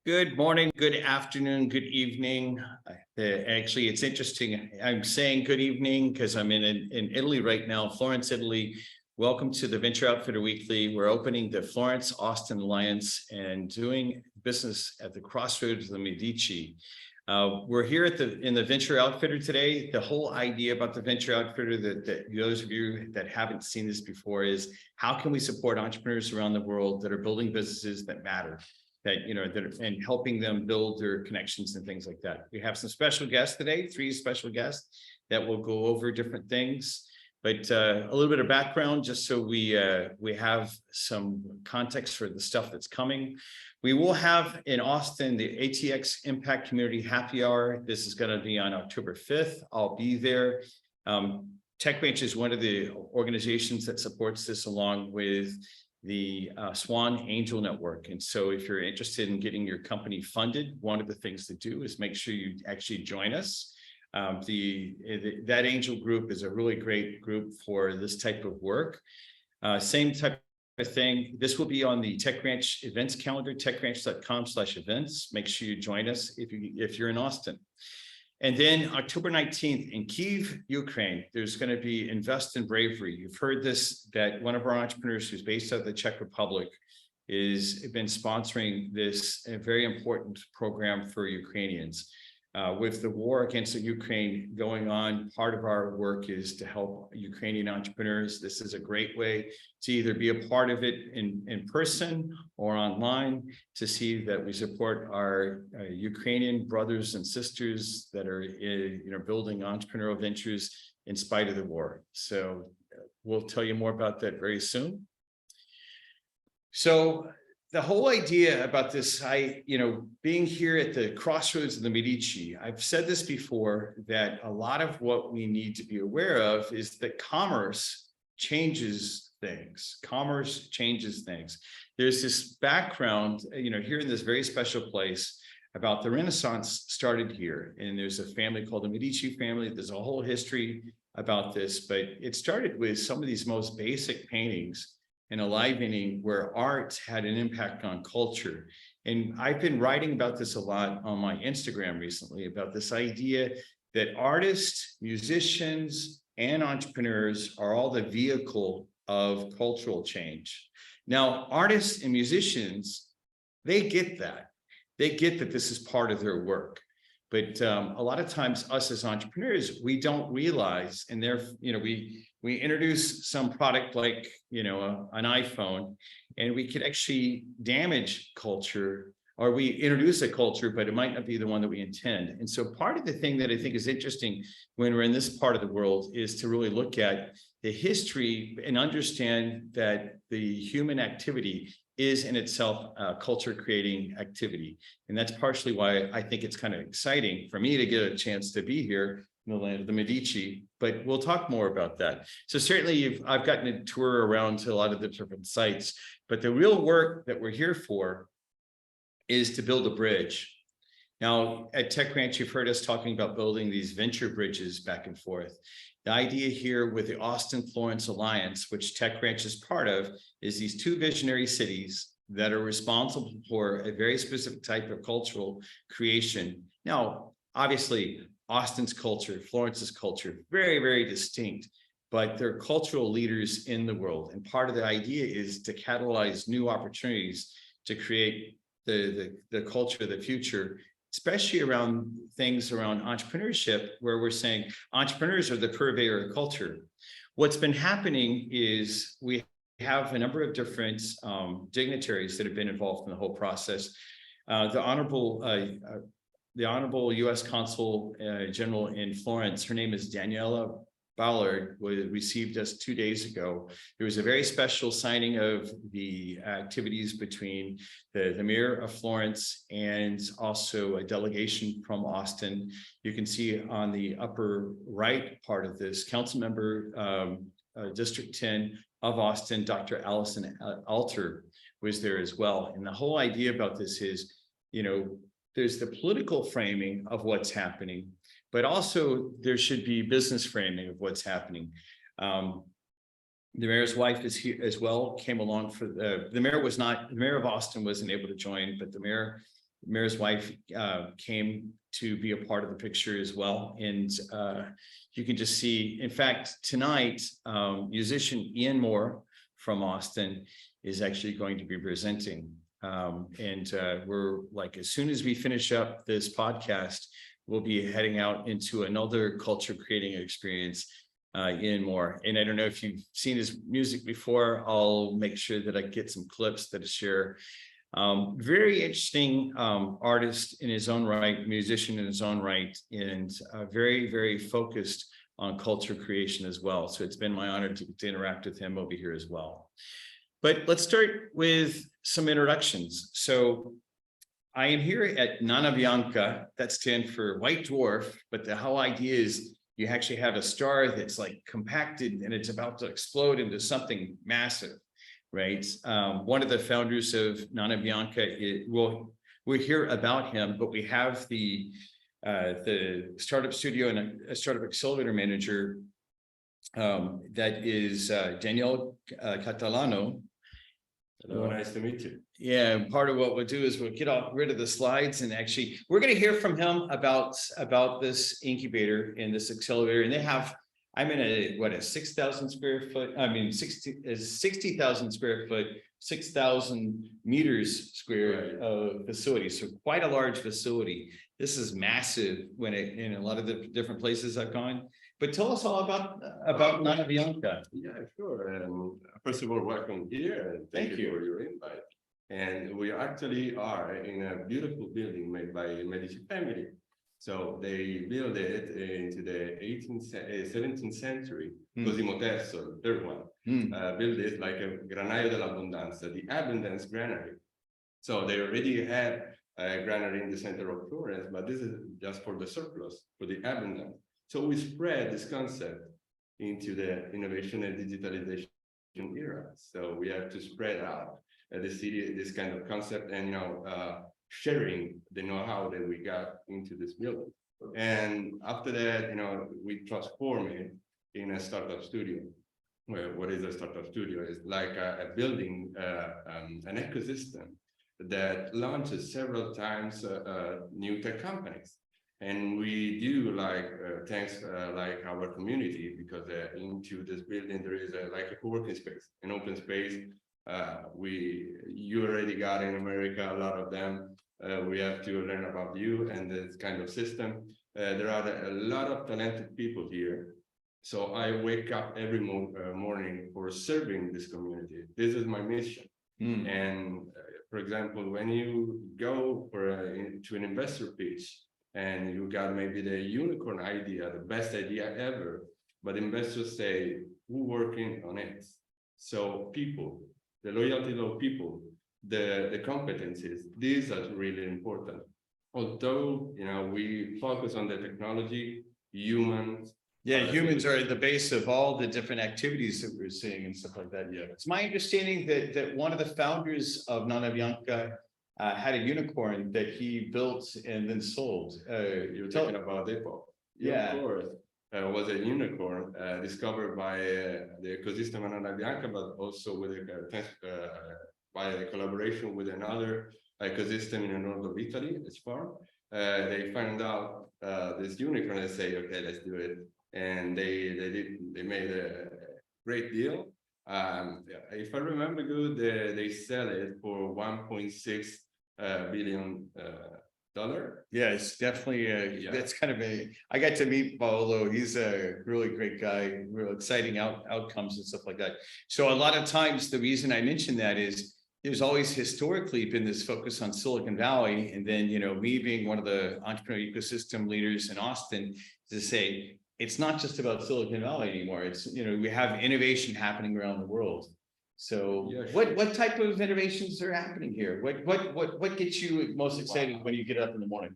Good morning, good afternoon, good evening. Actually, it's interesting. I'm saying good evening because I'm in Italy right now, Florence, Italy. Welcome to the Venture Outfitter Weekly. We're opening the Florence Austin Alliance and doing business at the Crossroads of the Medici. We're here in the Venture Outfitter today. The whole idea about the Venture Outfitter that those of you that haven't seen this before is how can we support entrepreneurs around the world that are building businesses that matter? And helping them build their connections and things like that. We have some special guests today, 3 special guests that will go over different things. But a little bit of background, just so we have some context for the stuff that's coming. We will have in Austin the ATX Impact Community Happy Hour. This is going to be on October 5th. I'll be there. TechBench is one of the organizations that supports this, along with the Swan Angel Network. And so if you're interested in getting your company funded, one of the things to do is make sure you actually join us. That angel group is a really great group for this type of work. Same type of thing. This will be on the TechRanch events calendar, techranch.com/events. Make sure you join us if you're in Austin. And then October 19th in Kyiv, Ukraine, there's going to be Invest in Bravery. You've heard this, that one of our entrepreneurs who's based out of the Czech Republic has been sponsoring this very important program for Ukrainians. With the war against the Ukraine going on, part of our work is to help Ukrainian entrepreneurs. This is a great way to either be a part of it in person or online, to see that we support our Ukrainian brothers and sisters that are building entrepreneurial ventures in spite of the war. So we'll tell you more about that very soon. So the whole idea about this, being here at the Crossroads of the Medici, I've said this before, that a lot of what we need to be aware of is that commerce changes things. Commerce changes things. There's this background, here in this very special place, about the Renaissance started here. And there's a family called the Medici family. There's a whole history about this, but it started with some of these most basic paintings and enlivening, where art had an impact on culture. And I've been writing about this a lot on my Instagram recently, about this idea that artists, musicians, and entrepreneurs are all the vehicle of cultural change. Now, artists and musicians, they get that. They get that this is part of their work. But a lot of times us as entrepreneurs, we don't realize, and we introduce some product like, an iPhone, and we could actually damage culture, or we introduce a culture, but it might not be the one that we intend. And so part of the thing that I think is interesting when we're in this part of the world is to really look at the history and understand that the human activity is in itself a culture creating activity. And that's partially why I think it's kind of exciting for me to get a chance to be here in the land of the Medici, but we'll talk more about that. So certainly I've gotten a tour around to a lot of the different sites, but the real work that we're here for is to build a bridge. Now at TechRanch, you've heard us talking about building these venture bridges back and forth. The idea here with the Austin-Florence Alliance, which TechRanch is part of, is these 2 visionary cities that are responsible for a very specific type of cultural creation. Now, obviously, Austin's culture, Florence's culture, very, very distinct, but they're cultural leaders in the world. And part of the idea is to catalyze new opportunities to create the culture of the future, especially around things around entrepreneurship, where we're saying entrepreneurs are the purveyor of culture. What's been happening is we have a number of different dignitaries that have been involved in the whole process. The Honorable U.S. Consul General in Florence, her name is Daniela Ballard, received us 2 days ago. There was a very special signing of the activities between the mayor of Florence and also a delegation from Austin. You can see on the upper right part of this, council member, District 10 of Austin, Dr. Allison Alter was there as well. And the whole idea about this is, there's the political framing of what's happening, but also there should be business framing of what's happening. The mayor's wife is here as well, came along for the mayor of Austin wasn't able to join, but the mayor mayor's wife came to be a part of the picture as well. And you can just see, in fact, tonight, musician Ian Moore from Austin is actually going to be presenting. We're like, as soon as we finish up this podcast, we'll be heading out into another culture creating experience, Ian Moore. And I don't know if you've seen his music before. I'll make sure that I get some clips that I share. Very interesting artist in his own right, musician in his own right, and very, very focused on culture creation as well. So it's been my honor to interact with him over here as well. But let's start with some introductions. So I am here at Nana Bianca, that stands for white dwarf, but the whole idea is you actually have a star that's like compacted and it's about to explode into something massive, right? One of the founders of Nana Bianca, we'll hear about him, but we have the startup studio and a startup accelerator manager that is Daniel Catalano. Hello, nice to meet you. Yeah, and part of what we'll do is we'll get rid of the slides, and actually we're going to hear from him about this incubator and this accelerator. And they have, I'm in a 6,000 square foot, 60,000 square foot, 6,000 meters square facility. So quite a large facility. This is massive in a lot of the different places I've gone. But tell us all about Nana Bianca. Yeah, sure. First of all, welcome here, and thank you for your invite. And we actually are in a beautiful building made by Medici family. So they built it into the 17th century. Cosimo III, the third one, built it like a granaio dell'abbondanza, the abundance granary. So they already had a granary in the center of Florence, but this is just for the surplus, for the abundance. So we spread this concept into the innovation and digitalization era. So we have to spread out the city, this kind of concept, and sharing the know-how that we got into this building. And after that, we transform it in a startup studio. Well, what is a startup studio? It's like a building, an ecosystem that launches several times new tech companies. And we do thanks like our community, because into this building there is like a co-working space, an open space. You already got in America a lot of them. We have to learn about you and this kind of system. There are a lot of talented people here. So I wake up every morning for serving this community. This is my mission. And for example, when you go to an investor pitch, and you got maybe the unicorn idea, the best idea ever, but investors say, who working on it? So people, the loyalty of people, the competencies, these are really important. Although, we focus on the technology, humans. Yeah, humans are at the base of all the different activities that we're seeing and stuff like that. Yeah, it's my understanding that one of the founders of Nana Bianca had a unicorn that he built and then sold. You're talking about Depo. Yeah, of course. Was a unicorn discovered by the ecosystem of Nana Bianca, but also with by a collaboration with another ecosystem in the north of Italy, as far. They found out this unicorn and say, okay, let's do it. And they made a great deal. If I remember good, they sell it for $1.6 billion. Yeah, it's definitely that's kind of I got to meet Paolo. He's a really great guy, real exciting outcomes and stuff like that. So a lot of times the reason I mention that is there's always historically been this focus on Silicon Valley, and then me being one of the entrepreneur ecosystem leaders in Austin, to say it's not just about Silicon Valley anymore. It's we have innovation happening around the world. So yeah, sure. what type of innovations are happening here? What gets you most excited when you get up in the morning?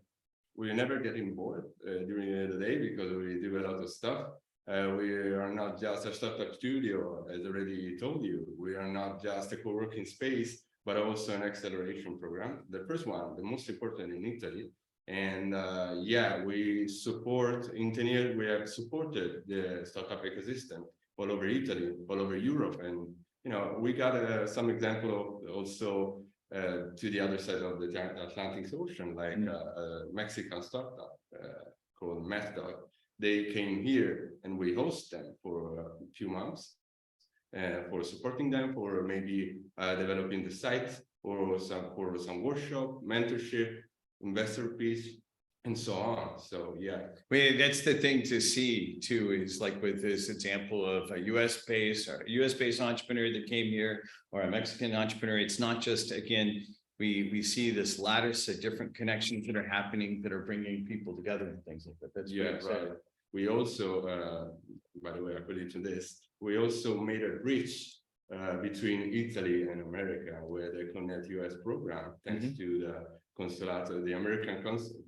We're never getting bored during the day, because we do a lot of stuff. We are not just a startup studio, as I already told you. We are not just a co-working space, but also an acceleration program. The first one, the most important in Italy. And we support, in 10 years, we have supported the startup ecosystem all over Italy, all over Europe. And we got some example of also to the other side of the Atlantic Ocean, like a Mexican startup called Matthew. They came here and we host them for a few months for supporting them, for maybe developing the site, or some workshop, mentorship, investor pitch, and so on. So yeah. Well, that's the thing to see too, is like with this example of a US-based entrepreneur that came here, or a Mexican entrepreneur. It's not just, again, we see this lattice of different connections that are happening that are bringing people together and things like that. That's right. We also, by the way, I put it to this, we also made a bridge between Italy and America, where the Connect US program, thanks to the Consolato, the American Consul.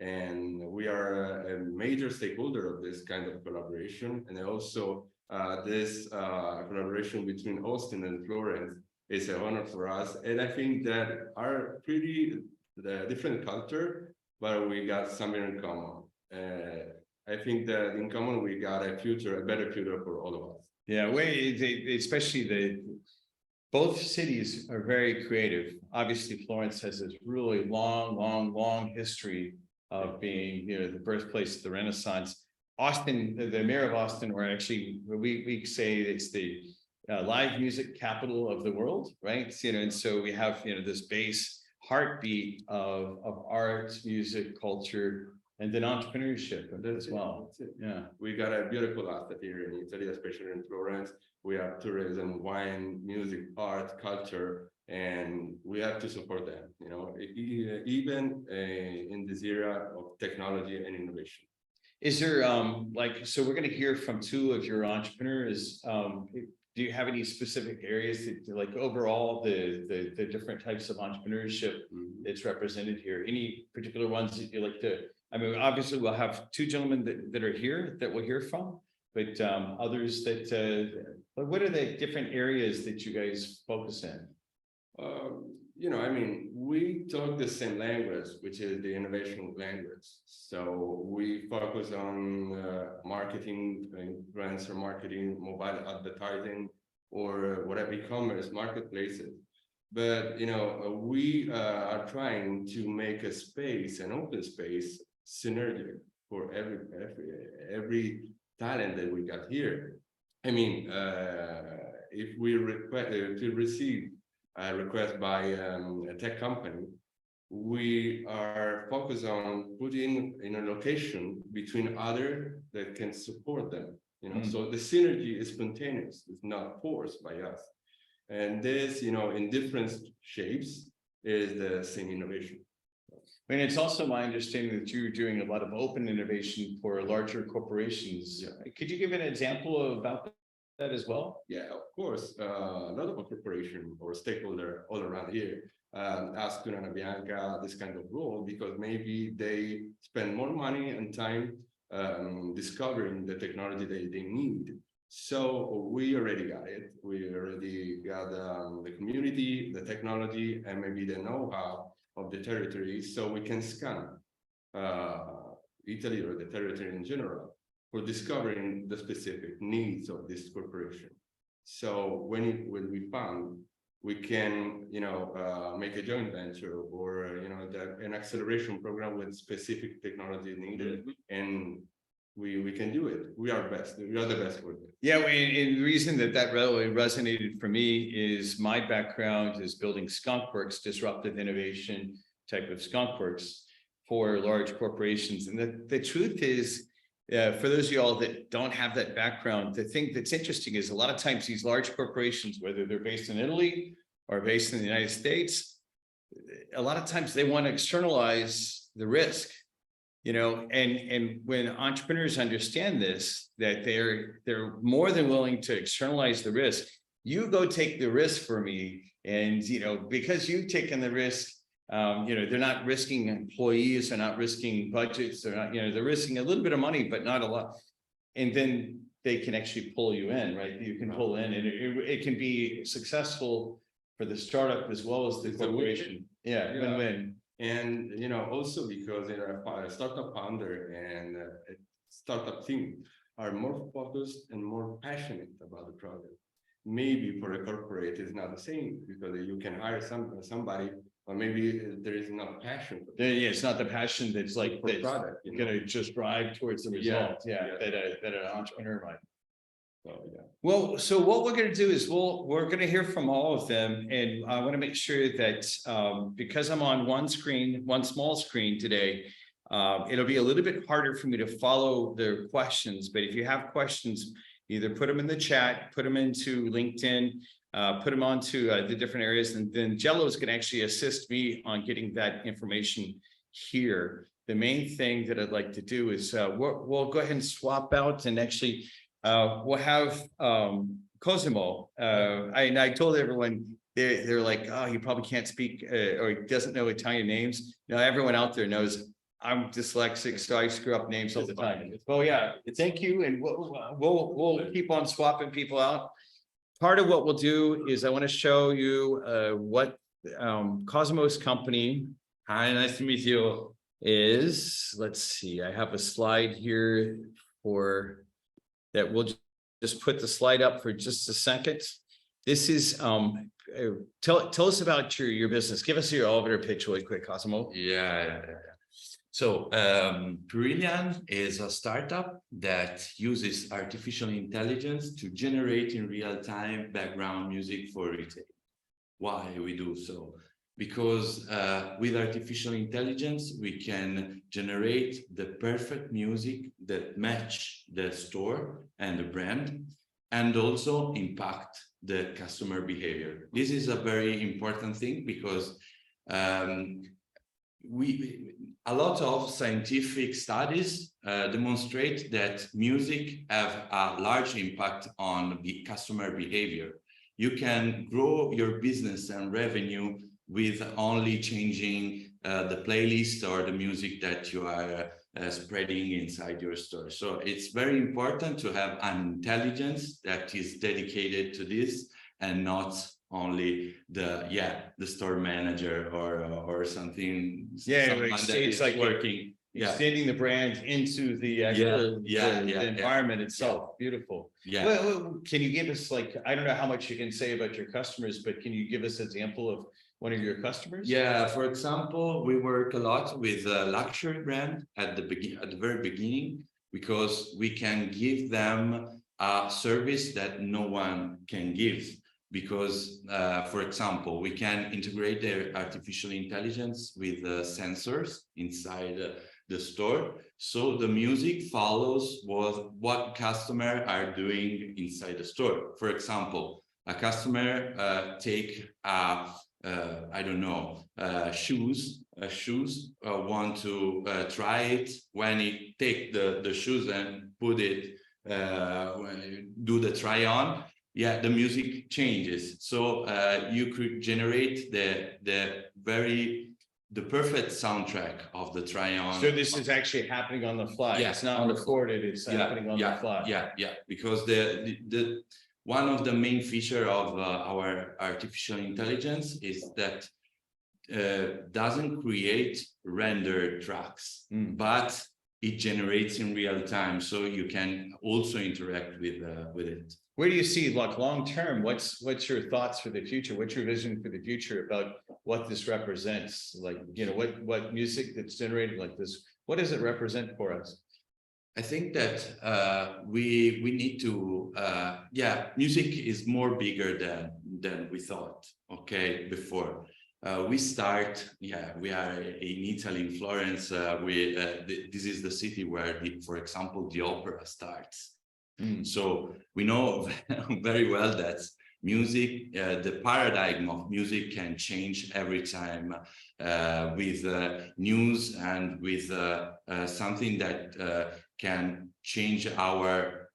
And we are a major stakeholder of this kind of collaboration. And also this collaboration between Austin and Florence is an honor for us. And I think that are pretty different culture, but we got something in common. I think that in common, we got a better future for all of us. Yeah, especially both cities are very creative. Obviously, Florence has this really long history of being, the birthplace of the Renaissance. Austin, the mayor of Austin, or actually we say it's the live music capital of the world, right? And so we have this base heartbeat of art, music, culture, and then entrepreneurship as well. Yeah, we got a beautiful asset here in Italy, especially in Florence. We have tourism, wine, music, art, culture, and we have to support them. Even in this era of technology and innovation. Is there so we're going to hear from two of your entrepreneurs. Do you have any specific areas that, like, overall the different types of entrepreneurship that's represented here? Any particular ones that you like to? I mean, obviously we'll have two gentlemen that are here that we'll hear from, but others that, what are the different areas that you guys focus in? I mean, we talk the same language, which is the innovation language. So we focus on marketing, influencer marketing, mobile advertising, or whatever, e-commerce marketplaces. But we are trying to make a space, an open space, synergy for every talent that we got here. I mean, if we receive a request by a tech company, we are focused on putting in a location between other that can support them. So the synergy is spontaneous; it's not forced by us. And this, in different shapes, is the same innovation. And it's also my understanding that you're doing a lot of open innovation for larger corporations. Yeah. Could you give an example about that as well? Yeah, of course. A lot of corporation or stakeholder all around here ask Tunana Bianca this kind of role because maybe they spend more money and time discovering the technology that they need. So we already got it. We already got the community, the technology, and maybe the know-how of the territory, so we can scan Italy or the territory in general for discovering the specific needs of this corporation. So when we found, we can make a joint venture or an acceleration program with specific technology needed, and we can do it. We are best. We are the best for it. Yeah, and the reason that really resonated for me is my background is building skunkworks, disruptive innovation type of skunkworks for large corporations. And the truth is, for those of you all that don't have that background, the thing that's interesting is a lot of times these large corporations, whether they're based in Italy or based in the United States, a lot of times they want to externalize the risk. And when entrepreneurs understand this, that they're more than willing to externalize the risk. You go take the risk for me, and because you've taken the risk, they're not risking employees, they're not risking budgets, they're not, they're risking a little bit of money, but not a lot. And then they can actually pull you in, right? You can pull in, and it can be successful for the startup as well as the corporation. Yeah, win-win. And also because a startup founder and a startup team are more focused and more passionate about the project. maybe for a corporate is not the same, because you can hire somebody, or maybe there is not passion for Yeah, it's not the passion that's like, for that's product, you know? gonna just drive towards the Yeah, result, yeah. that an entrepreneur might. So, yeah. Well, so what we're gonna do is we're gonna hear from all of them, and I want to make sure that because I'm on one small screen today, it'll be a little bit harder for me to follow the questions, but if you have questions, either put them in the chat, put them into LinkedIn, put them onto the different areas, and then Jello is gonna actually assist me on getting that information here. The main thing that I'd like to do is we'll go ahead and swap out, and actually we'll have Cosimo. I told everyone, they're like, oh, he probably can't speak or he doesn't know Italian names. Now everyone out there knows I'm dyslexic, so I screw up names all the time. Oh yeah, thank you, and we'll keep on swapping people out. Part of what we'll do is I want to show you what Cosimo's company. Hi, nice to meet you. Is, let's see, I have a slide here for that. We'll just put the slide up for just a second. This is tell us about your business. Give us your elevator pitch really quick, Cosimo. Yeah. So Brilliant is a startup that uses artificial intelligence to generate in real time background music for retail. Why we do so? Because with artificial intelligence, we can generate the perfect music that match the store and the brand, and also impact the customer behavior. This is a very important thing, because a lot of scientific studies demonstrate that music have a large impact on the customer behavior. You can grow your business and revenue with only changing the playlist or the music that you are spreading inside your store. So it's very important to have an intelligence that is dedicated to this, and not only the store manager or something. Yeah, it's like working. extending the brand into the actual the environment itself. Beautiful. Yeah. Well, can you give us, like, I don't know how much you can say about your customers, but can you give us an example of one of your customers? Yeah, for example, we work a lot with a luxury brand at the very beginning, because we can give them a service that no one can give. Because, for example, we can integrate their artificial intelligence with sensors inside the store, so the music follows what customers are doing inside the store. For example, a customer take I don't know, shoes, want to try it. When he take the shoes and put it, do the try on, the music changes. So you could generate the perfect soundtrack of the try on. So this is actually happening on the fly. Yeah, it's not recorded, it's happening on the fly. Yeah, because the one of the main features of our artificial intelligence is that doesn't create render tracks, but it generates in real time, so you can also interact with it. Where do you see, like, long term? What's your thoughts for the future? What's your vision for the future about what this represents? Like, you know, what music that's generated like this, what does it represent for us? I think that we need to music is more bigger than we thought. Okay, before we start, we are in Italy, in Florence. This is the city where, for example, the opera starts. So we know very well that music, the paradigm of music can change every time with news and with something that can change our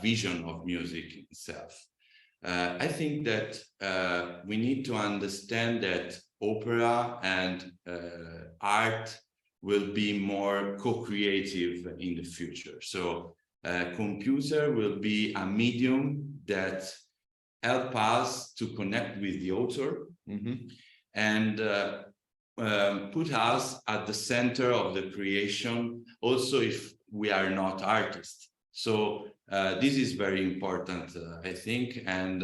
vision of music itself. I think that we need to understand that opera and art will be more co-creative in the future. So computer will be a medium that help us to connect with the author and put us at the center of the creation, also if we are not artists. So this is very important, I think, and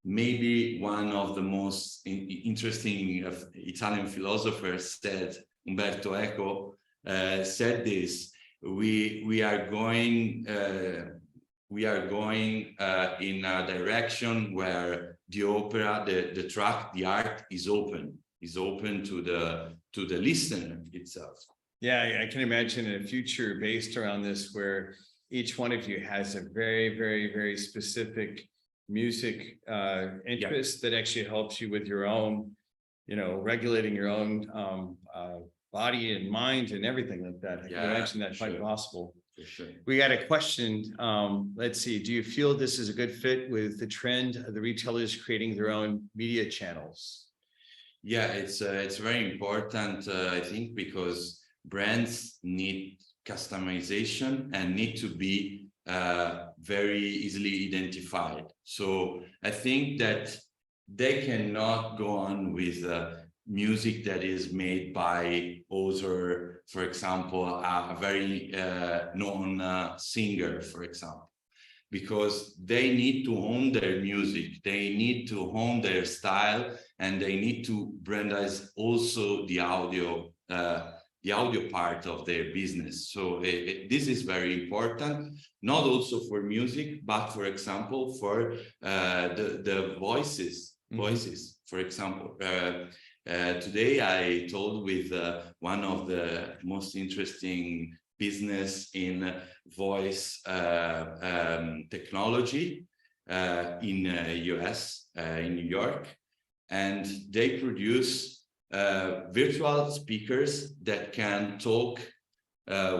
maybe one of the most interesting Italian philosophers said, Umberto Eco, said this: we are going in a direction where the opera, the track, the art is open to the listener itself. Yeah, I can imagine a future based around this where each one of you has a very, very, very specific music interest that actually helps you with your own, regulating your own body and mind and everything like that. I can imagine that quite possible. For sure. We got a question. Let's see. Do you feel this is a good fit with the trend of the retailers creating their own media channels? Yeah, it's very important, I think, because brands need customization and need to be very easily identified. So I think that they cannot go on with music that is made by other, for example, a very known singer, for example, because they need to own their music, they need to own their style, and they need to brandize also the audio part of their business. So this is very important, not also for music, but for example, for the voices, for example. Today I told with one of the most interesting business in voice technology in US, in New York, and they produce virtual speakers that can talk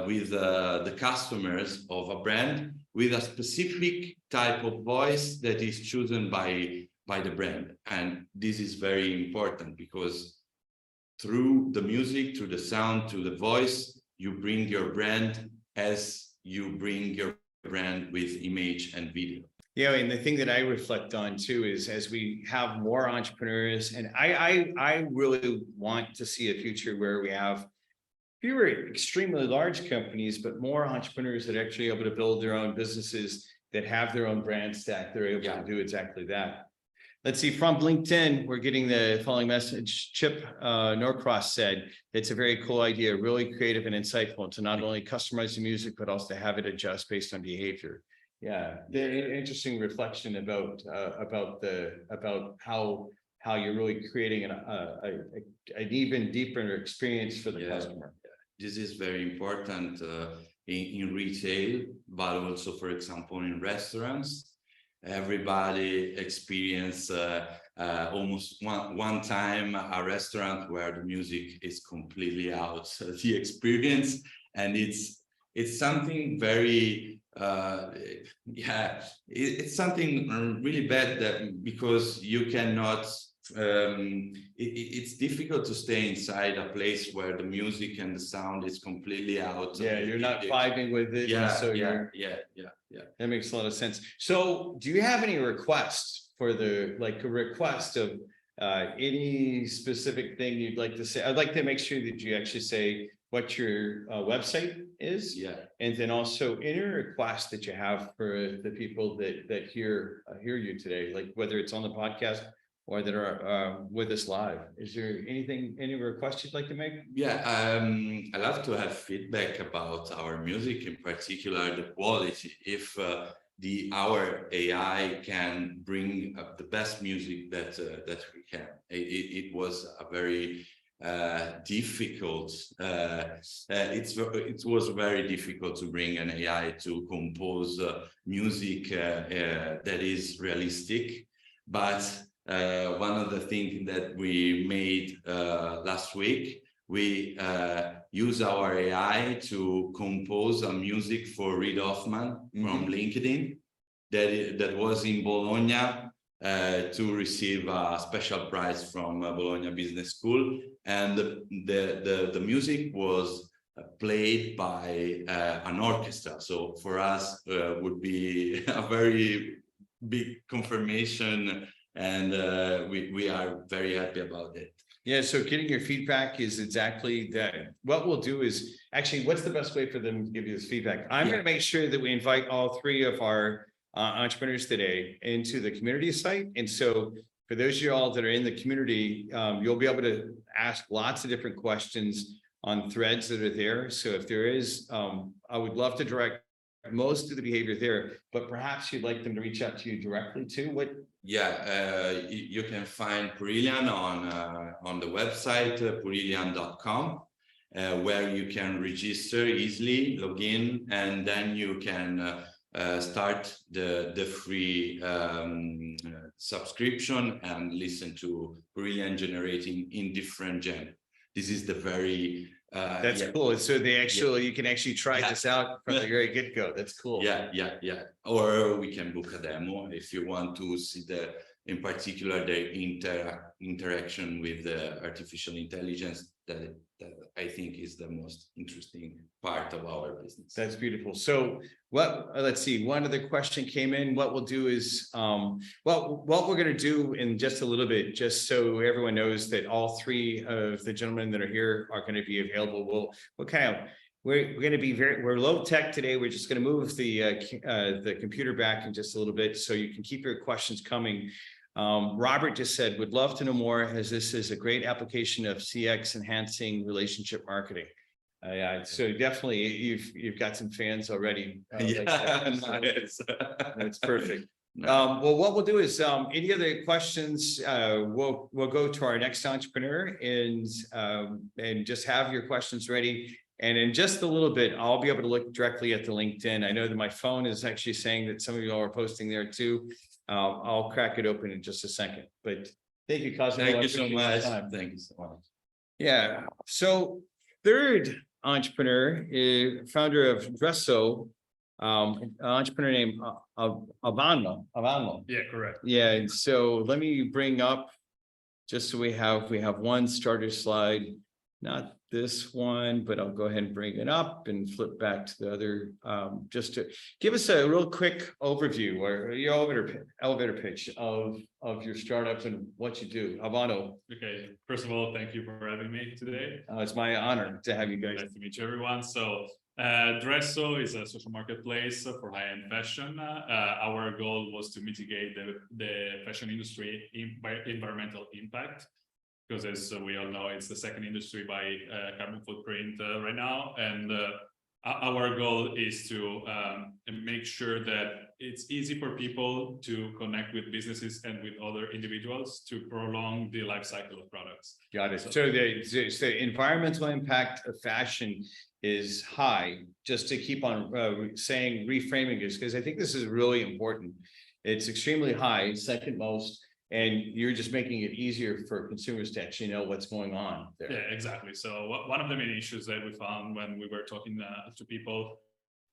with the customers of a brand with a specific type of voice that is chosen by the brand. And this is very important because through the music, through the sound, through the voice, you bring your brand as you bring your brand with image and video. Yeah, and the thing that I reflect on too is as we have more entrepreneurs, and I really want to see a future where we have fewer extremely large companies, but more entrepreneurs that are actually able to build their own businesses that have their own brand stack. They're able to do exactly that. Let's see, from LinkedIn, we're getting the following message. Chip Norcross said, it's a very cool idea, really creative and insightful to not only customize the music, but also to have it adjust based on behavior. Yeah, the interesting reflection about how you're really creating an even deeper experience for the customer. This is very important in retail, but also, for example, in restaurants. Everybody experience almost one time a restaurant where the music is completely out of the experience, and it's something very it's something really bad that because you cannot it's difficult to stay inside a place where the music and the sound is completely out. Yeah, you're not vibing with it. That makes a lot of sense. So do you have any requests for a request of any specific thing you'd like to say? I'd like to make sure that you actually say what your website is. Yeah. And then also any request that you have for the people that hear you today, like whether it's on the podcast or that are with us live. Is there any request you'd like to make? Yeah, I love to have feedback about our music, in particular the quality. If our AI can bring the best music that we can. It was a very difficult. It was very difficult to bring an AI to compose music that is realistic, but one of the things that we made last week, we use our AI to compose a music for Reid Hoffman from LinkedIn that was in Bologna to receive a special prize from Bologna Business School, and the music was played by an orchestra. So for us would be a very big confirmation, and we are very happy about it. Yeah, so getting your feedback is exactly that. What we'll do is, actually, what's the best way for them to give you this feedback? I'm Yeah. going to make sure that we invite all three of our entrepreneurs today into the community site. And so for those of you all that are in the community, you'll be able to ask lots of different questions on threads that are there. So if there is, I would love to direct most of the behavior there, but perhaps you'd like them to reach out to you directly too. What? Yeah, you can find Perillian on the website perillian.com, where you can register easily, log in, and then you can start the free subscription and listen to Perillian generating in different gen. This is the very That's cool. So they actually, you can actually try this out from the very get-go. That's cool. Yeah. Or we can book a demo if you want to see in particular, the interaction with the artificial intelligence that I think is the most interesting part of our business. That's beautiful. So let's see, one other question came in. What we'll do is, what we're going to do in just a little bit, just so everyone knows that all three of the gentlemen that are here are going to be available. We're going to be we're low tech today. We're just going to move the computer back in just a little bit so you can keep your questions coming. Robert just said, would love to know more, as this is a great application of CX enhancing relationship marketing. Yeah, so definitely you've got some fans already. That's perfect. Well, what we'll do is, any other questions, we'll go to our next entrepreneur and just have your questions ready. And in just a little bit, I'll be able to look directly at the LinkedIn. I know that my phone is actually saying that some of you all are posting there too. I'll crack it open in just a second, but thank you, Cosmo. Thank you so much. Thank you so much. Yeah. So third entrepreneur, founder of Dresso, an entrepreneur named Avano. Yeah, correct. Yeah. And so let me bring up, just so we have one starter slide, not this one, but I'll go ahead and bring it up and flip back to the other, just to give us a real quick overview or your elevator pitch of your startup and what you do. Avano. Okay, first of all, thank you for having me today. It's my honor to have you guys. Nice to meet you, everyone. So Dresso is a social marketplace for high-end fashion. Our goal was to mitigate the fashion industry environmental impact, because as we all know, it's the second industry by carbon footprint right now. And our goal is to make sure that it's easy for people to connect with businesses and with other individuals to prolong the life cycle of products. Got it. So the environmental impact of fashion is high, just to keep on reframing this, because I think this is really important. It's extremely high, second most, and you're just making it easier for consumers to actually know what's going on there. Yeah, exactly. So one of the main issues that we found when we were talking to people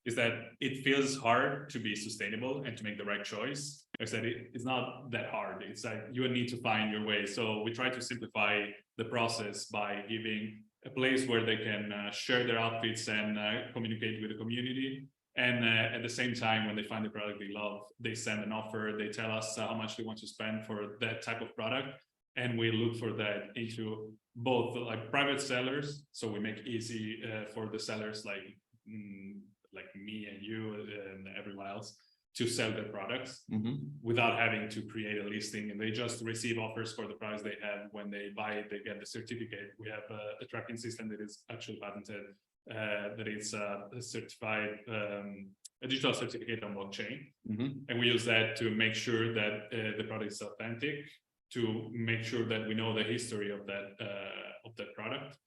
is that it feels hard to be sustainable and to make the right choice. Like I said, it's not that hard. It's like you need to find your way. So we try to simplify the process by giving a place where they can share their outfits and communicate with the community. And at the same time, when they find the product they love, they send an offer, they tell us how much they want to spend for that type of product. And we look for that into both like private sellers. So we make easy for the sellers like me and you and everyone else to sell their products without having to create a listing. And they just receive offers for the price they have. When they buy it, they get the certificate. We have a tracking system that is actually patented. That is a certified, a digital certificate on blockchain. And we use that to make sure that the product is authentic, to make sure that we know the history of that product,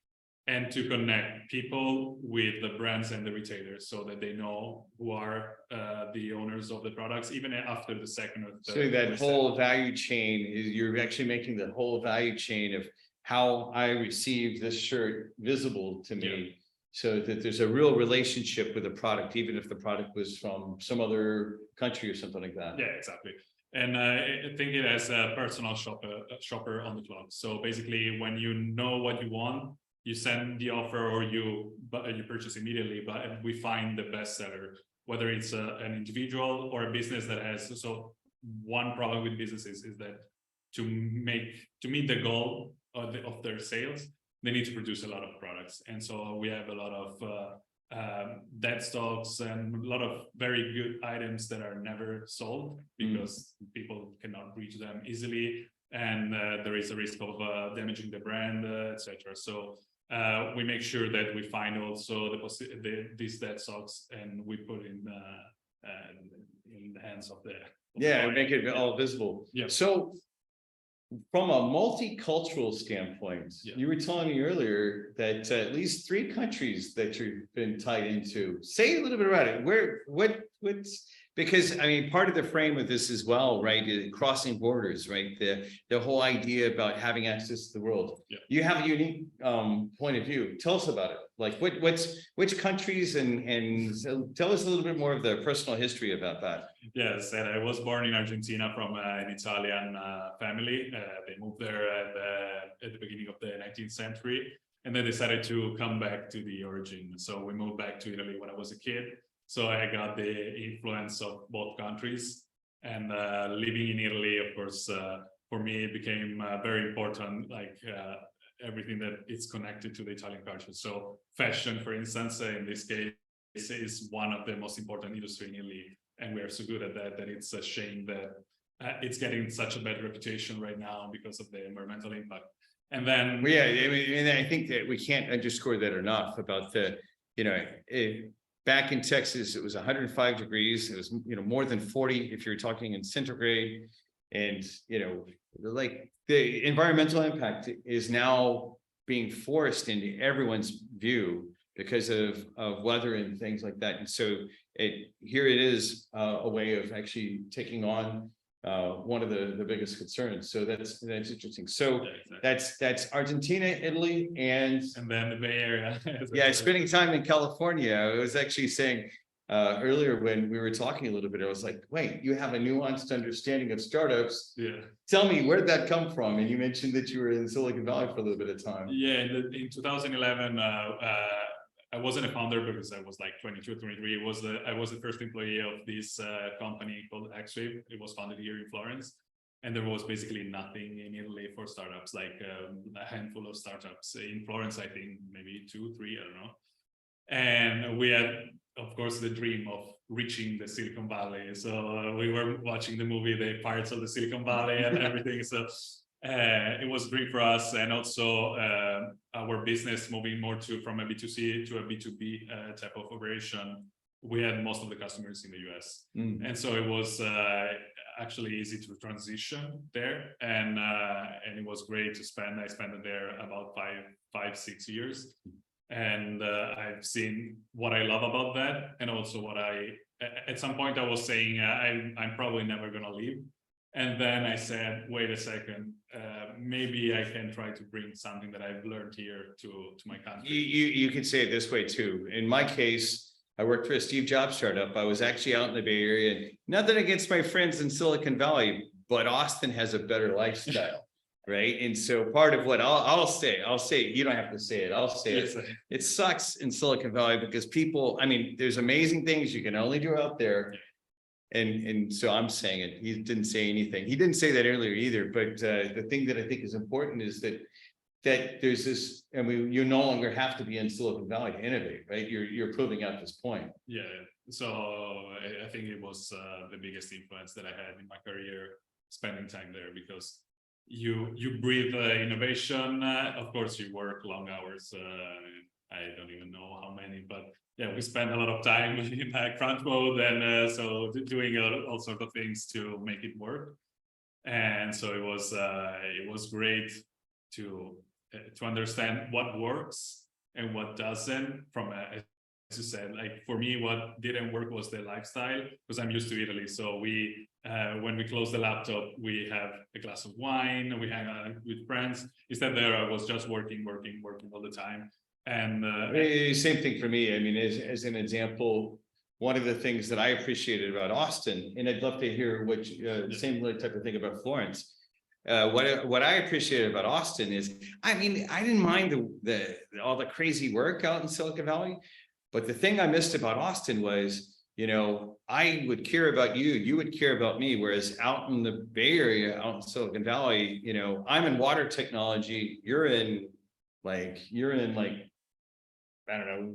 and to connect people with the brands and the retailers so that they know who are the owners of the products, even after the second or third. So that whole value chain, you're actually making the whole value chain of how I receive this shirt visible to me. Yeah. So that there's a real relationship with the product, even if the product was from some other country or something like that. Yeah, exactly. And I think it as a personal shopper on the cloud. So basically, when you know what you want, you send the offer or you purchase immediately. But we find the best seller, whether it's an individual or a business that has. So one problem with businesses is that to meet the goal of their sales, they need to produce a lot of products. And so we have a lot of dead stocks and a lot of very good items that are never sold because people cannot reach them easily. And there is a risk of damaging the brand, etc. So we make sure that we find also these dead stocks and we put in the hands of the make it all visible. Yeah. So from a multicultural standpoint, you were telling me earlier that at least 3 countries that you've been tied into. Say a little bit about it. What's because I mean, part of the frame of this as well, right? Is crossing borders, right? The whole idea about having access to the world. Yeah. You have a unique point of view. Tell us about it. Like which countries and so tell us a little bit more of the personal history about that. Yes, and I was born in Argentina from an Italian family. They moved there at the beginning of the 19th century, and they decided to come back to the origin. So we moved back to Italy when I was a kid. So I got the influence of both countries, and living in Italy, of course, for me, it became very important, like everything that is connected to the Italian culture. So fashion, for instance, in this case, is one of the most important industry in Italy. And we are so good at that it's a shame that it's getting such a bad reputation right now because of the environmental impact. And then Well, yeah, I mean, and I think that we can't underscore that enough about the, back in Texas, it was 105 degrees. It was, more than 40 if you're talking in centigrade. And, like the environmental impact is now being forced into everyone's view because of weather and things like that. And so here it is a way of actually taking on one of the biggest concerns. So that's interesting. So that's Argentina, Italy, and then the Bay Area. yeah, spending time in California. I was actually saying earlier when we were talking a little bit, I was like, wait, you have a nuanced understanding of startups. Yeah. Tell me, where did that come from? And you mentioned that you were in Silicon Valley for a little bit of time. Yeah, in 2011, I wasn't a founder because I was like 22 or 23. I was the first employee of this company called X-Wave. It was founded here in Florence. And there was basically nothing in Italy for startups, like a handful of startups. In Florence, I think maybe 2, 3, I don't know. And we had, of course, the dream of reaching the Silicon Valley. So we were watching the movie, The Pirates of the Silicon Valley and everything. So it was great for us, and also our business moving more from a B2C to a B2B type of operation. We had most of the customers in the US, and so it was actually easy to transition there, and it was great to spend. I spent there about 5-6 years, and I've seen what I love about that, and also what at some point I was saying I'm probably never gonna leave. And then I said, wait a second, maybe I can try to bring something that I've learned here to my country. You could say it this way too. In my case, I worked for a Steve Jobs startup. I was actually out in the Bay Area. Nothing against my friends in Silicon Valley, but Austin has a better lifestyle, right? And so part of what I'll say, you don't have to say it, I'll say it. It sucks in Silicon Valley because people, I mean, there's amazing things you can only do out there. And so I'm saying it. He didn't say anything. He didn't say that earlier either. But the thing that I think is important is that there's this, and you no longer have to be in Silicon Valley to innovate, right? You're proving out this point. Yeah. So I think it was the biggest influence that I had in my career, spending time there, because you breathe innovation. Of course, you work long hours. I don't even know how many, but yeah, we spend a lot of time in crunch mode, and so doing all sorts of things to make it work. And so it was great to understand what works and what doesn't. From as you said, like for me, what didn't work was the lifestyle, because I'm used to Italy. So we when we close the laptop, we have a glass of wine, we hang out with friends. Instead, there I was just working all the time. And same thing for me. I mean, as an example, one of the things that I appreciated about Austin, and I'd love to hear what the same type of thing about Florence. What I appreciated about Austin is, I mean, I didn't mind all the crazy work out in Silicon Valley, but the thing I missed about Austin was, you know, I would care about you, you would care about me, whereas out in the Bay Area, out in Silicon Valley, you know, I'm in water technology, you're in like, I don't know,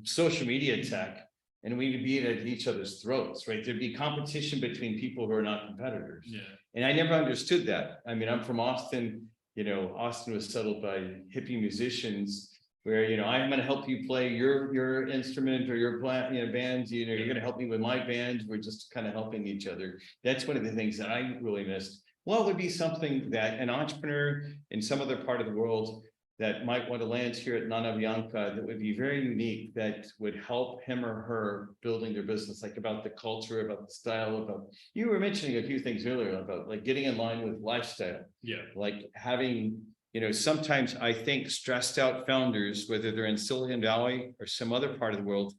social media tech, and we'd be at each other's throats, right? There'd be competition between people who are not competitors. Yeah. And I never understood that. I mean, I'm from Austin, you know, Austin was settled by hippie musicians where, you know, I'm going to help you play your instrument or your band, you know, you're going to help me with my band. We're just kind of helping each other. That's one of the things that I really missed. What would be something that an entrepreneur in some other part of the world that might want to land here at Nana Bianca that would be very unique, that would help him or her building their business, like about the culture, about the style, about, you were mentioning a few things earlier about like getting in line with lifestyle. Yeah. Like having, you know, sometimes I think stressed out founders, whether they're in Silicon Valley or some other part of the world,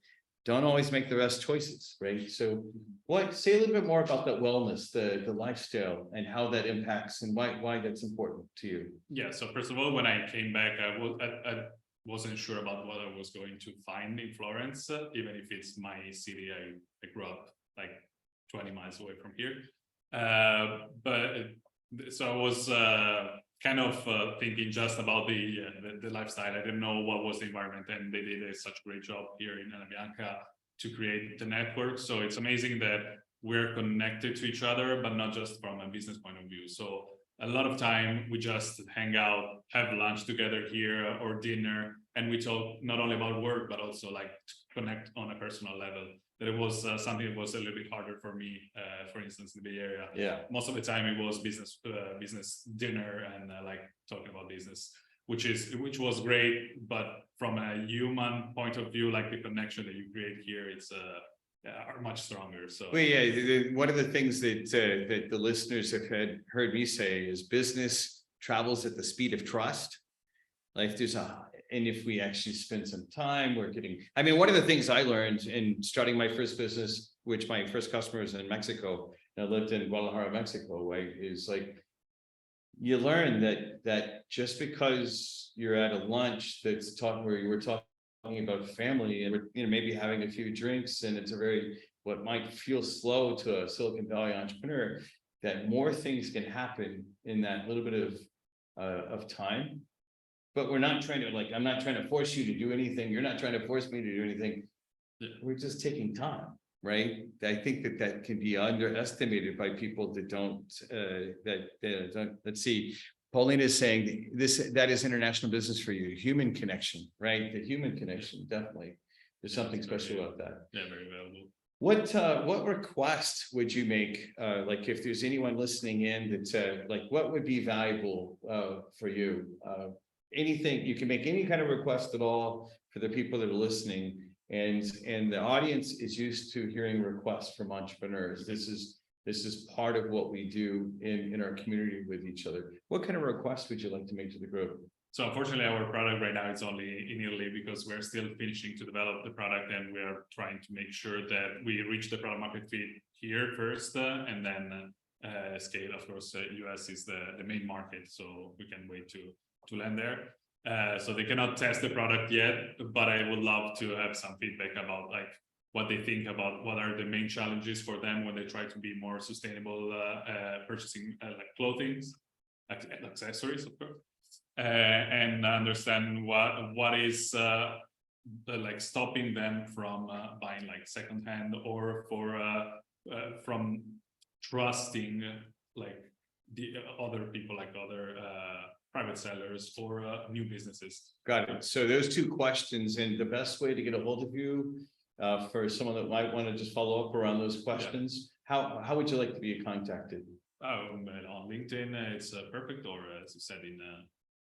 don't always make the best choices, right? So say a little bit more about that wellness, the lifestyle and how that impacts and why that's important to you. Yeah. So first of all, when I came back, I wasn't sure about what I was going to find in Florence, even if it's my city. I grew up like 20 miles away from here. So I was kind of thinking just about the lifestyle. I didn't know what was the environment, and they did such a great job here in Nana Bianca to create the network. So it's amazing that we're connected to each other, but not just from a business point of view. So a lot of time we just hang out, have lunch together here or dinner, and we talk not only about work, but also like to connect on a personal level. That it was something that was a little bit harder for me, for instance, in the Bay Area. Yeah. Most of the time it was business dinner and like talking about business, which was great. But from a human point of view, like the connection that you create here, it's are much stronger. So well, yeah, one of the things that that the listeners have heard me say is business travels at the speed of trust. Like and if we actually spend some time, we're getting, I mean, one of the things I learned in starting my first business, which my first customer is in Mexico, and I lived in Guadalajara, Mexico, right, is like, you learn that just because you're at a lunch that's talking where you were talking about family and, you know, maybe having a few drinks, and it's a very, what might feel slow to a Silicon Valley entrepreneur, that more things can happen in that little bit of time. But we're not trying to, like, I'm not trying to force you to do anything. You're not trying to force me to do anything. We're just taking time, right? I think that can be underestimated by people that don't, let's see. Paulina is saying that is international business for you. Human connection, right? The human connection, definitely. There's something special about that. yeah, very valuable. What request would you make? Like if there's anyone listening in that like, what would be valuable for you? Anything, you can make any kind of request at all for the people that are listening, and the audience is used to hearing requests from entrepreneurs. This is part of what we do in our community with each other. What kind of request would you like to make to the group? So unfortunately, our product right now is only in Italy because we're still finishing to develop the product, and we are trying to make sure that we reach the product market fit here first, and then scale. Of course, US is the main market, so we can wait to land there. So they cannot test the product yet, but I would love to have some feedback about like what they think about what are the main challenges for them when they try to be more sustainable purchasing like clothing, accessories, of course, and understand what is like stopping them from buying like secondhand, or from trusting like the other people, like other private sellers or new businesses. Got it. So those two questions, and the best way to get a hold of you for someone that might want to just follow up around those questions, how would you like to be contacted? On LinkedIn, it's perfect, or as you said, in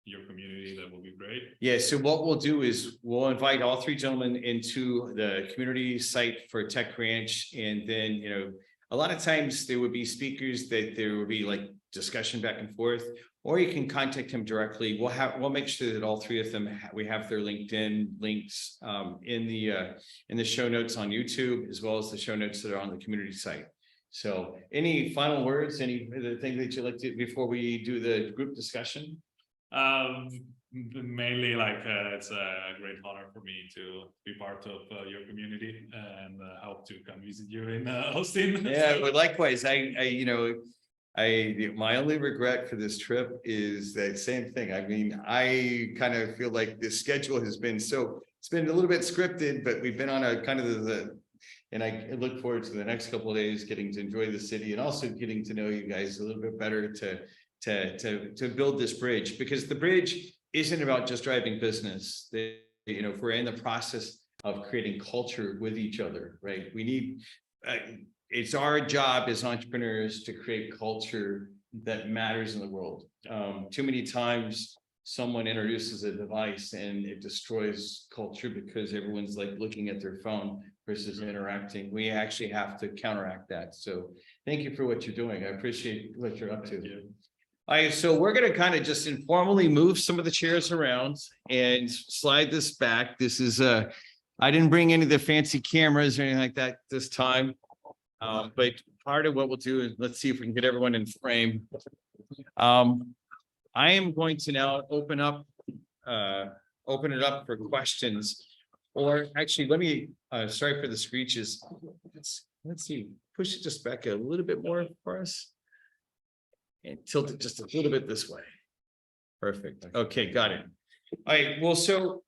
your community, that would be great. Yeah, so what we'll do is we'll invite all three gentlemen into the community site for Tech Ranch, and then, you know, a lot of times there would be speakers that there will be like discussion back and forth, or you can contact him directly. We'll make sure that all three of them we have their LinkedIn links in the show notes on YouTube, as well as the show notes that are on the community site. So any final words, anything that you'd like to before we do the group discussion? mainly like it's a great honor for me to be part of your community and hope to come visit you in Austin. Yeah, but likewise, my only regret for this trip is that same thing. I mean, I kind of feel like this schedule has been it's been a little bit scripted, but we've been on a kind of and I look forward to the next couple of days getting to enjoy the city and also getting to know you guys a little bit better to build this bridge, because the bridge isn't about just driving business. If we're in the process of creating culture with each other, right? We need, it's our job as entrepreneurs to create culture that matters in the world. Too many times someone introduces a device and it destroys culture because everyone's like looking at their phone versus interacting. We actually have to counteract that. So thank you for what you're doing. I appreciate what you're up to. All right, so we're going to kind of just informally move some of the chairs around and slide this back. This is I didn't bring any of the fancy cameras or anything like that this time. But part of what we'll do is let's see if we can get everyone in frame. I am going to now open it up for questions, or actually, let me sorry for the screeches. Let's see, push it just back a little bit more for us. And tilt it just a little bit this way. Perfect. Okay, got it. All right, well, so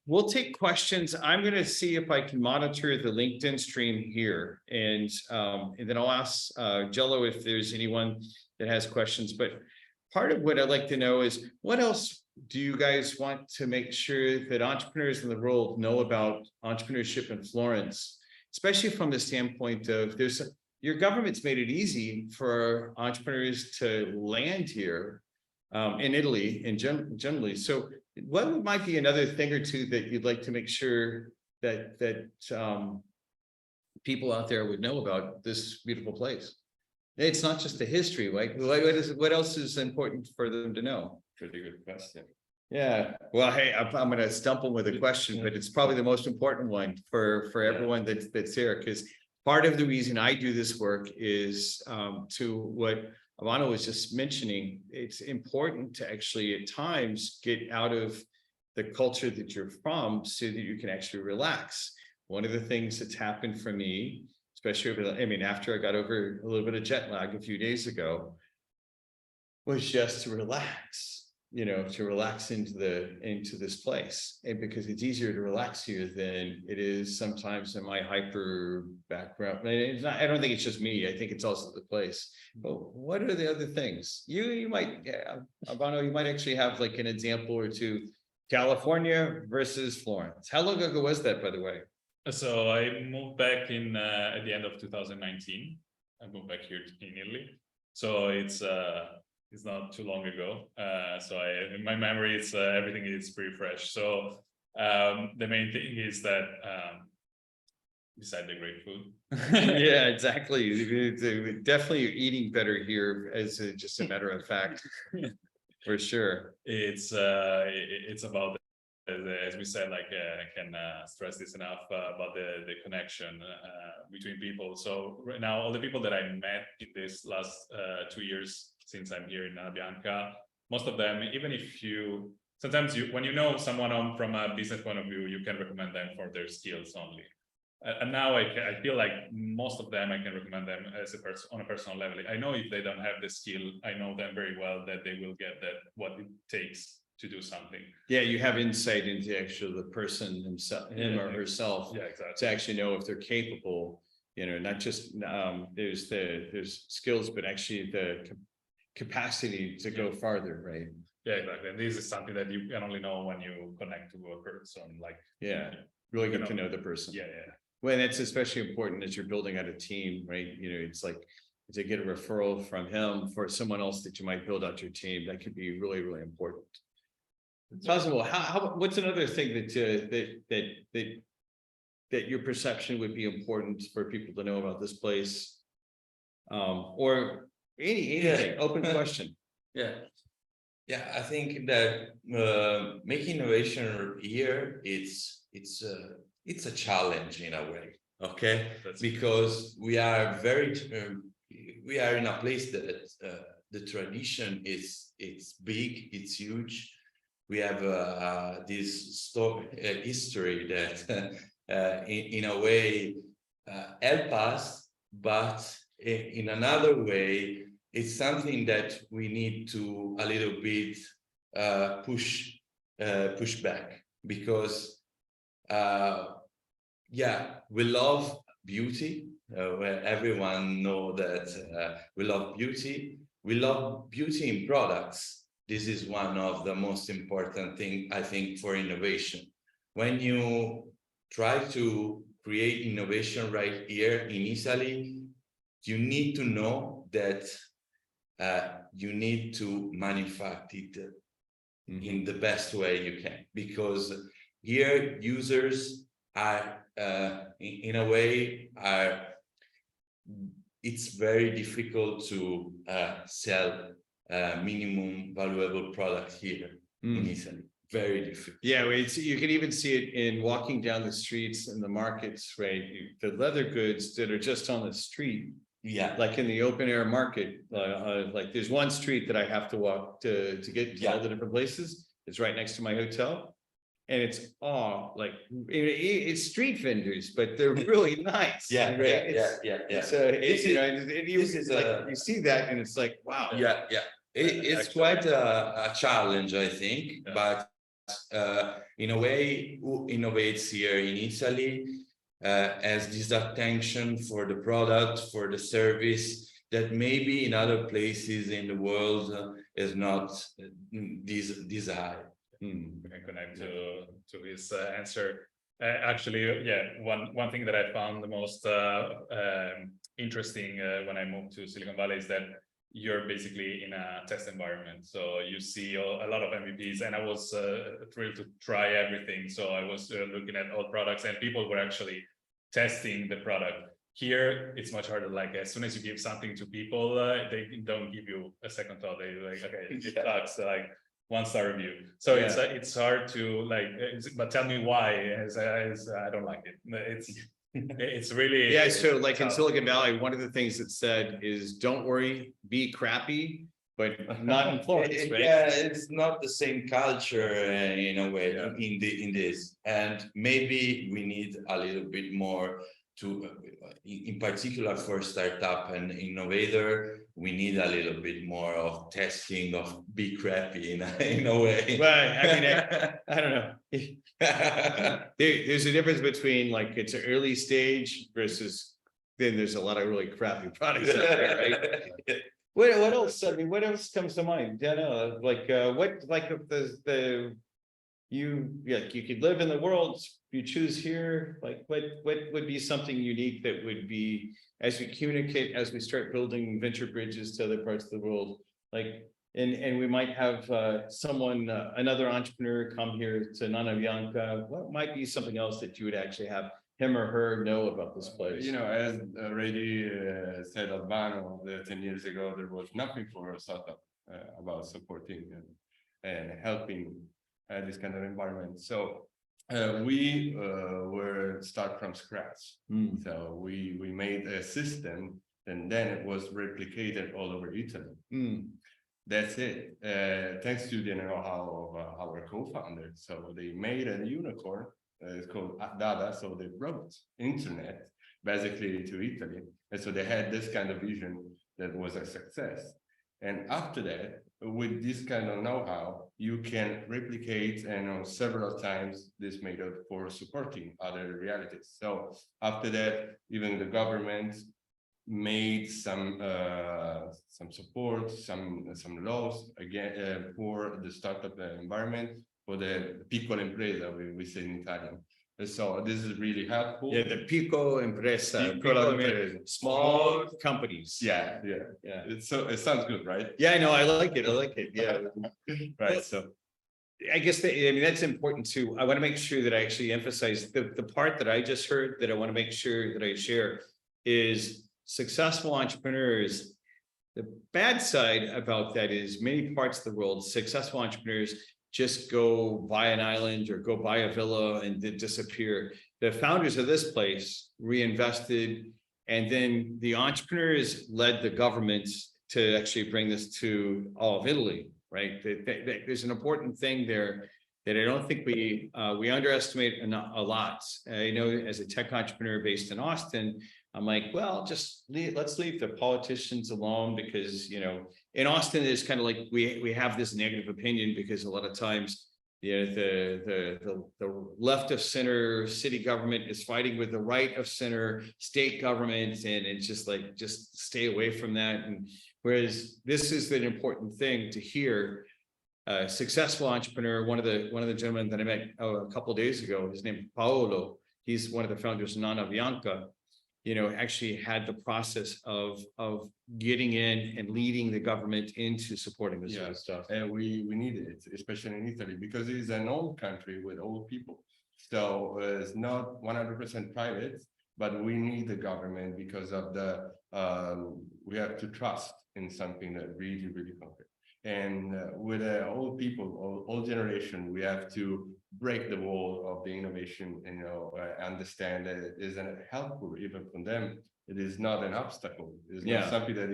we'll take questions. I'm going to see if I can monitor the LinkedIn stream here, and then I'll ask Jello if there's anyone that has questions. But part of what I'd like to know is, what else do you guys want to make sure that entrepreneurs in the world know about entrepreneurship in Florence, especially from the standpoint of your government's made it easy for entrepreneurs to land here in Italy and generally. So what might be another thing or two that you'd like to make sure that people out there would know about this beautiful place? It's not just the history, right? What else is important for them to know? Pretty good question. Yeah, well, hey, I'm going to stump them with a question, but it's probably the most important one for everyone that's here, because part of the reason I do this work is to what Ivano was just mentioning. It's important to actually at times get out of the culture that you're from so that you can actually relax. One of the things that's happened for me, especially after I got over a little bit of jet lag a few days ago, was just to relax. To relax into this place, and because it's easier to relax here than it is sometimes in my hyper background. I don't think it's just me. I think it's also the place. But what are the other things? You might, Ivano, you might actually have like an example or two. California versus Florence. How long ago was that, by the way? So I moved back at the end of 2019. I moved back here in Italy. So it's not too long ago. So in my memory, it's everything is pretty fresh. So the main thing is that beside the great food. Yeah, exactly. Definitely you're eating better here as just a matter of fact. For sure. It's about as we said, like I can stress this enough about the connection between people. So right now, all the people that I met in this last 2 years since I'm here in Bianca, most of them, even if sometimes when you know someone from a business point of view, you can recommend them for their skills only. And now I feel like most of them, I can recommend them as on a personal level. I know if they don't have the skill, I know them very well that they will get what it takes to do something. Yeah, you have insight into actually the person himself, or herself, exactly, to actually know if they're capable. Not just there's skills, but actually the capacity to go farther, right? Yeah, exactly. And this is something that you can only know when you connect to a person. Really get to know the person. Yeah. Well, that's especially important as you're building out a team, right? It's like to get a referral from him for someone else that you might build out your team. That could be really, really important. Possible. What's another thing that your perception would be important for people to know about this place? Or anything, open question. Yeah, I think that making innovation here, it's a challenge in a way, okay? Because we are in a place that the tradition it's big, it's huge, we have this story, history that in a way help us, but in another way, it's something that we need to a little bit push back, because yeah, we love beauty. Where everyone know that we love beauty. We love beauty in products. This is one of the most important thing, I think, for innovation. When you try to create innovation right here in Italy, you need to know that you need to manufacture it in the best way you can, because here users are in a way it's very difficult to sell minimum valuable product here in Italy. Very difficult. Yeah, you can even see it in walking down the streets and the markets, right? The leather goods that are just on the street. Yeah, Like in the open air market, like there's one street that I have to walk to get to all the different places. It's right next to my hotel. And it's all like, it's street vendors, but they're really nice. yeah, right? yeah. So This is you see that and it's like, wow. Yeah. It's quite a challenge, I think, but in a way, who innovates here in Italy has this attention for the product, for the service, that maybe in other places in the world is not this high. We can connect to his answer. Actually, yeah, one thing that I found the most interesting when I moved to Silicon Valley is that you're basically in a test environment. So you see a lot of MVPs, and I was thrilled to try everything. So I was looking at all products, and people were actually testing the product. Here, it's much harder. Like as soon as you give something to people, they don't give you a second thought. They like, okay, it sucks. Like 1-star review. So it's hard to like, but tell me why. As I don't like it. It's really So like in Silicon Valley, one of the things that said is, don't worry, be crappy, but not in Florence, right? Yeah, it's not the same culture in a way in this, and maybe we need a little bit more to, in particular for startup and innovator, we need a little bit more of testing, of be crappy in a way. Right. I mean, I don't know. There's a difference between like it's an early stage versus then there's a lot of really crappy products out there, right? What else? I mean, what else comes to mind? I don't know. Like if you could live in the world, you choose here, like what would be something unique that would be, as we communicate, as we start building venture bridges to other parts of the world, like and we might have someone, another entrepreneur come here to Nana Bianca. What might be something else that you would actually have him or her know about this place? As already said Albano 10 years ago, there was nothing for a startup about supporting and helping this kind of environment. So we were start from scratch. So we made a system, and then it was replicated all over Italy. That's it. Thanks to the know-how of our co-founder. So they made a unicorn. It's called Dada. So they brought internet basically to Italy, and so they had this kind of vision that was a success. And after that, with this kind of know-how, you can replicate several times this method for supporting other realities. So after that, even the government made some support, some laws again for the startup environment, for the piccole impresa, we say in Italian. So this is really helpful. Yeah, the piccole impresa, small companies. Yeah. It sounds good, right? Yeah, I know. I like it. Yeah. Right. So I guess that's important too. I want to make sure that I actually emphasize the part that I just heard that I want to make sure that I share is successful entrepreneurs. The bad side about that is many parts of the world, successful entrepreneurs just go buy an island or go buy a villa and then disappear. The founders of this place reinvested, and then the entrepreneurs led the government to actually bring this to all of Italy, right? There's an important thing there that I don't think we underestimate a lot. You know, as a tech entrepreneur based in Austin, I'm like, well, let's leave the politicians alone, because, you know, in Austin, it's kind of like we have this negative opinion because a lot of times, the left of center city government is fighting with the right of center state government, and it's just like, just stay away from that. And whereas this is an important thing to hear. A successful entrepreneur, one of the gentlemen that I met a couple of days ago, his name is Paolo. He's one of the founders of Nana Bianca. You know, actually had the process of getting in and leading the government into supporting this sort of stuff. And we need it, especially in Italy, because it is an old country with old people. So it's not 100% private, but we need the government because of the we have to trust in something that really, really concrete. And with old people, old generation, we have to break the wall of the innovation and, you know, understand that it is helpful even from them. It is not an obstacle. It's not something that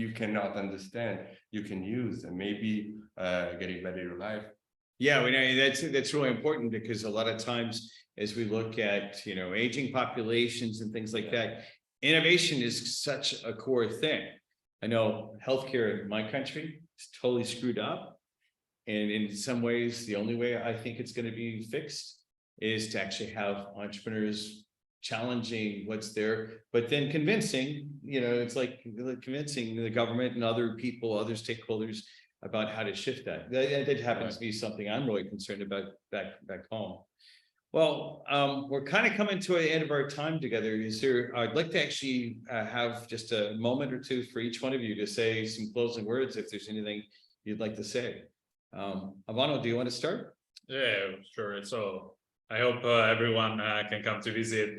you cannot understand. You can use and maybe getting better your life. Yeah, we know that's really important, because a lot of times as we look at, you know, aging populations and things like that, innovation is such a core thing. I know healthcare in my country is totally screwed up. And in some ways, the only way I think it's going to be fixed is to actually have entrepreneurs challenging what's there, but then convincing, you know, it's like convincing the government and other people, other stakeholders about how to shift that. That happens to be something I'm really concerned about back home. Well, we're kind of coming to the end of our time together. I'd like to actually have just a moment or two for each one of you to say some closing words, if there's anything you'd like to say. Ivano, do you want to start? Yeah, sure. So I hope everyone can come to visit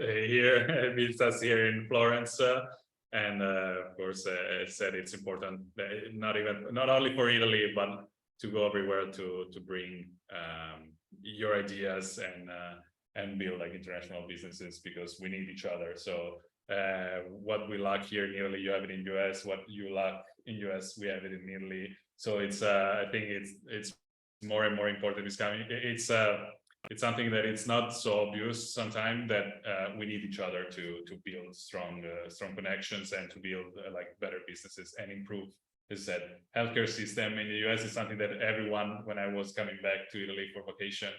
visit us here in Florence. And of course, as said, it's important, not only for Italy, but to go everywhere to bring your ideas and build like international businesses, because we need each other. So what we lack here in Italy, you have it in US. What you lack in US, we have it in Italy. So it's I think it's more and more important. It's something that it's not so obvious sometimes, that we need each other to build strong connections and to build like better businesses and improve. As I said, healthcare system in the US is something that everyone, when I was coming back to Italy for vacation,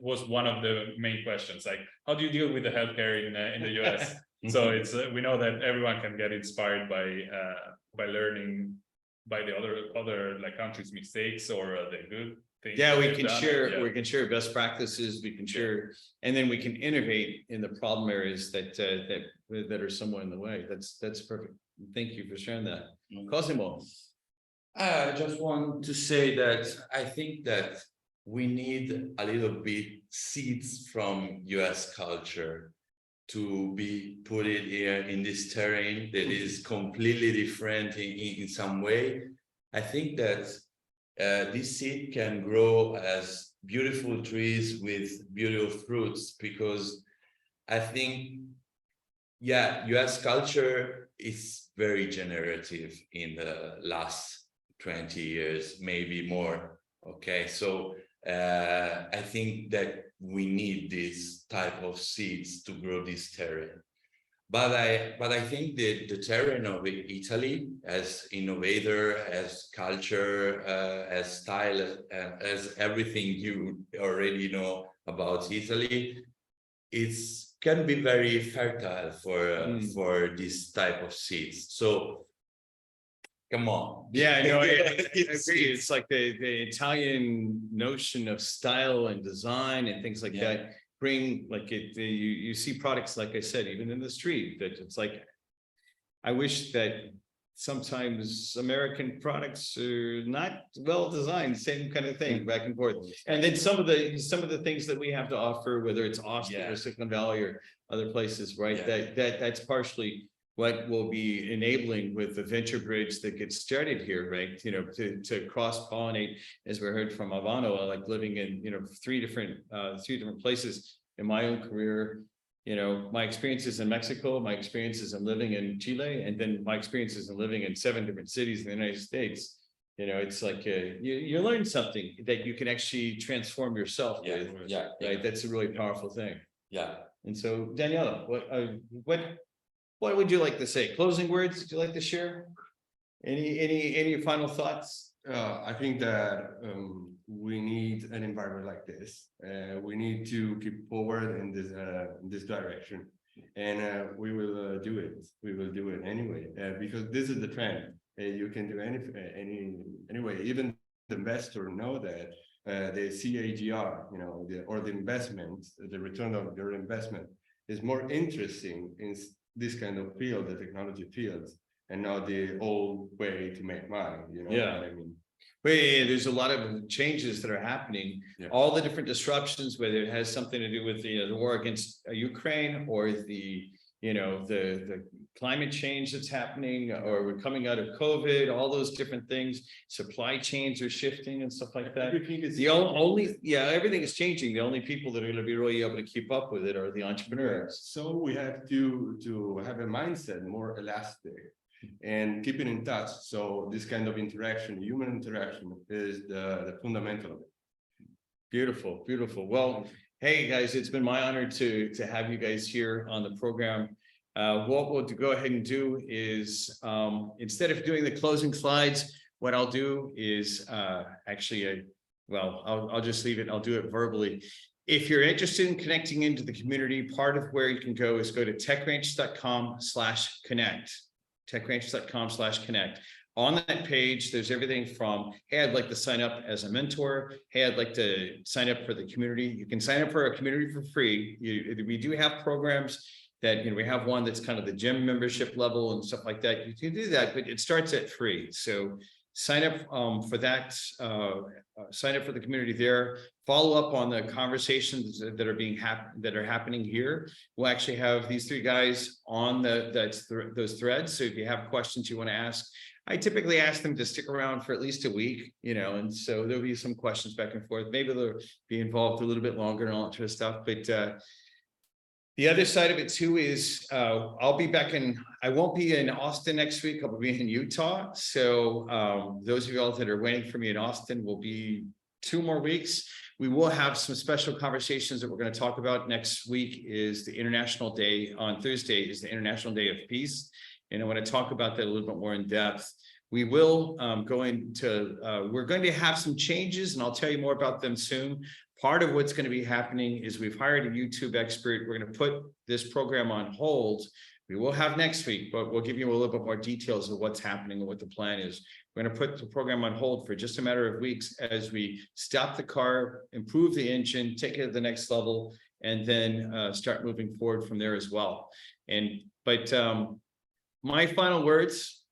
was one of the main questions, like, how do you deal with the healthcare in the US? So it's we know that everyone can get inspired by learning by the other like countries' mistakes or the good things. Yeah, we can share best practices, we can share, and then we can innovate in the problem areas that are somewhat in the way. That's perfect. Thank you for sharing that. Cosimo. I just want to say that I think that we need a little bit seeds from US culture to be put it here in this terrain that is completely different in some way. I think that this seed can grow as beautiful trees with beautiful fruits, because I think, US culture is very generative in the last 20 years, maybe more. Okay, so I think that we need this type of seeds to grow this terrain. But I think the terrain of Italy as innovator, as culture, as style, as everything you already know about Italy, can be very fertile for this type of seeds. So come on. Yeah, no, I agree. It's like the Italian notion of style and design and things like that bring like it. You see products, like I said, even in the street, that it's like, I wish that sometimes American products are not well designed, same kind of thing, back and forth. And then some of the things that we have to offer, whether it's Austin or Silicon Valley or other places, right? That's partially what will be enabling with the venture bridge that gets started here, right? You know, to cross-pollinate, as we heard from Ivano, like living in, you know, three different places in my own career. You know, my experiences in Mexico, my experiences in living in Chile, and then my experiences in living in 7 different cities in the United States. You know, it's like you learn something that you can actually transform yourself Yeah, with. yeah, Right, that's a really powerful thing. yeah. And so Daniela, what would you like to say? Closing words? Would you like to share? Any final thoughts? I think that we need an environment like this. We need to keep forward in this direction, and we will do it. We will do it anyway because this is the trend. You can do anyway. Even the investor know that the CAGR, or the investment, the return of your investment is more interesting in this kind of field, the technology fields, and not the old way to make money. You know Yeah. what I mean? But there's a lot of changes that are happening. Yeah. All the different disruptions, whether it has something to do with the war against Ukraine or the climate change that's happening, or we're coming out of COVID, all those different things, supply chains are shifting and stuff like that. Everything is Everything is changing. The only people that are going to be really able to keep up with it are the entrepreneurs. So we have to have a mindset more elastic and keeping in touch. So this kind of interaction, human interaction, is the fundamental of it. Beautiful, beautiful. Well, hey guys, it's been my honor to have you guys here on the program. What we'll go ahead and do is instead of doing the closing slides, what I'll do is I'll just leave it. I'll do it verbally. If you're interested in connecting into the community, part of where you can go is go to techranch.com/connect. techranch.com/connect. On that page, there's everything from, hey, I'd like to sign up as a mentor. Hey, I'd like to sign up for the community. You can sign up for a community for free. We do have programs that, we have one that's kind of the gym membership level and stuff like that. You can do that, but it starts at free. So sign up for that, sign up for the community there. Follow up on the conversations that are happening here. We'll actually have these three guys on those threads. So if you have questions you want to ask, I typically ask them to stick around for at least a week, and so there'll be some questions back and forth. Maybe they'll be involved a little bit longer and all that sort of stuff. But the other side of it too is I'll be back I won't be in Austin next week. I'll be in Utah. So those of y'all that are waiting for me in Austin will be 2 more weeks. We will have some special conversations that we're going to talk about. Next week is the International Day. On Thursday is the International Day of Peace. And I want to talk about that a little bit more in depth. We will we're going to have some changes, and I'll tell you more about them soon. Part of what's going to be happening is we've hired a YouTube expert. We're going to put this program on hold. We will have next week, but we'll give you a little bit more details of what's happening and what the plan is. We're going to put the program on hold for just a matter of weeks as we stop the car, improve the engine, take it to the next level, and then start moving forward from there as well. But my final words,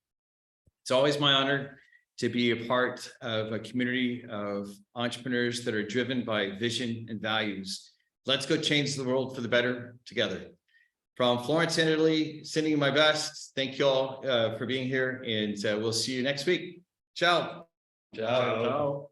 it's always my honor to be a part of a community of entrepreneurs that are driven by vision and values. Let's go change the world for the better together. From Florence, Italy, sending you my best. Thank you all for being here, and we'll see you next week. Ciao. Ciao. Ciao.